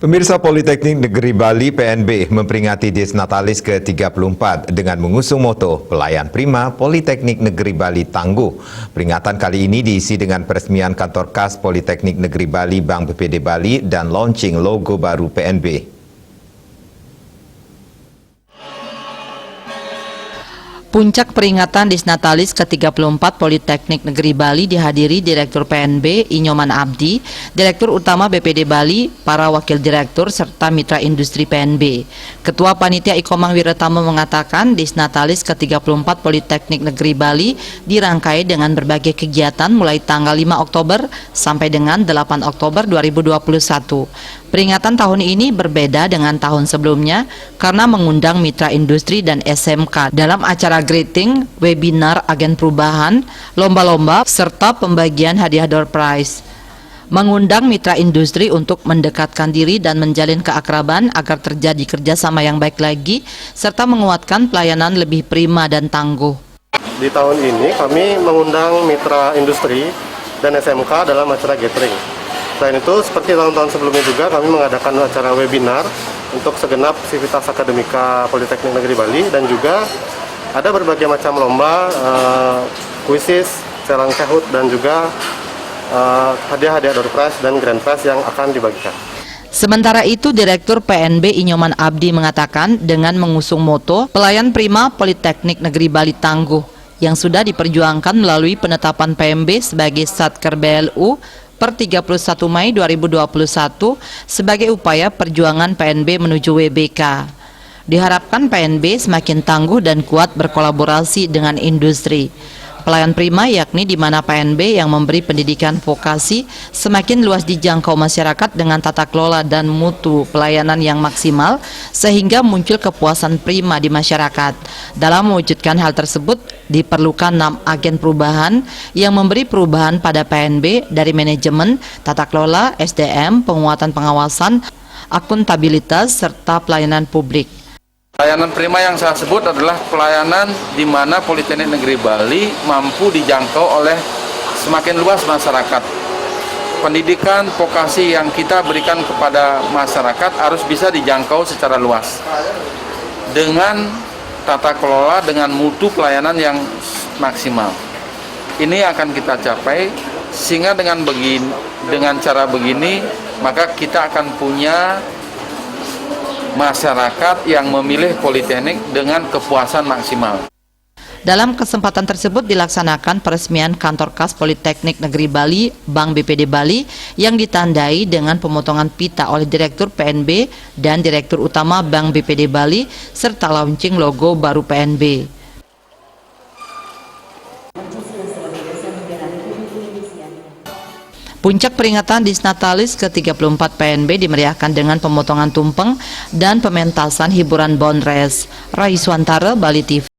Pemirsa, Politeknik Negeri Bali PNB memperingati Dies Natalis ke-34 dengan mengusung moto Pelayan Prima Politeknik Negeri Bali Tangguh. Peringatan kali ini diisi dengan peresmian kantor kas Politeknik Negeri Bali Bank BPD Bali dan launching logo baru PNB. Puncak peringatan Dies Natalis ke-34 Politeknik Negeri Bali dihadiri Direktur PNB Inyoman Abdi, Direktur Utama BPD Bali, para wakil direktur serta mitra industri PNB. Ketua Panitia Ikomang Wiratama mengatakan Dies Natalis ke-34 Politeknik Negeri Bali dirangkai dengan berbagai kegiatan mulai tanggal 5 Oktober sampai dengan 8 Oktober 2021. Peringatan tahun ini berbeda dengan tahun sebelumnya karena mengundang mitra industri dan SMK dalam acara greeting, webinar agen perubahan, lomba-lomba, serta pembagian hadiah door prize. Mengundang mitra industri untuk mendekatkan diri dan menjalin keakraban agar terjadi kerjasama yang baik lagi, serta menguatkan pelayanan lebih prima dan tangguh. Di tahun ini kami mengundang mitra industri dan SMK dalam acara gathering. Selain itu, seperti tahun-tahun sebelumnya juga kami mengadakan acara webinar untuk segenap sivitas akademika Politeknik Negeri Bali, dan juga ada berbagai macam lomba, kuisis, selang cahut, dan juga hadiah-hadiah door prize dan grand prize yang akan dibagikan. Sementara itu, Direktur PNB Inyoman Abdi mengatakan dengan mengusung moto Pelayan Prima Politeknik Negeri Bali Tangguh yang sudah diperjuangkan melalui penetapan PMB sebagai Satker BLU per 31 Mei 2021 sebagai upaya perjuangan PNB menuju WBK. Diharapkan PNB semakin tangguh dan kuat berkolaborasi dengan industri. Pelayan prima yakni di mana PNB yang memberi pendidikan vokasi semakin luas dijangkau masyarakat dengan tata kelola dan mutu pelayanan yang maksimal sehingga muncul kepuasan prima di masyarakat. Dalam mewujudkan hal tersebut diperlukan 6 agen perubahan yang memberi perubahan pada PNB dari manajemen, tata kelola, SDM, penguatan pengawasan, akuntabilitas, serta pelayanan publik. Pelayanan prima yang saya sebut adalah pelayanan di mana Politeknik Negeri Bali mampu dijangkau oleh semakin luas masyarakat. Pendidikan vokasi yang kita berikan kepada masyarakat harus bisa dijangkau secara luas dengan tata kelola, dengan mutu pelayanan yang maksimal. Ini akan kita capai sehingga dengan cara begini maka kita akan punya masyarakat yang memilih Politeknik dengan kepuasan maksimal. Dalam kesempatan tersebut dilaksanakan peresmian kantor kas Politeknik Negeri Bali, Bank BPD Bali yang ditandai dengan pemotongan pita oleh Direktur PNB dan Direktur Utama Bank BPD Bali serta launching logo baru PNB. Puncak peringatan Dies Natalis ke-34 PNB dimeriahkan dengan pemotongan tumpeng dan pementasan hiburan Bond Race. Raiswantara, Bali TV.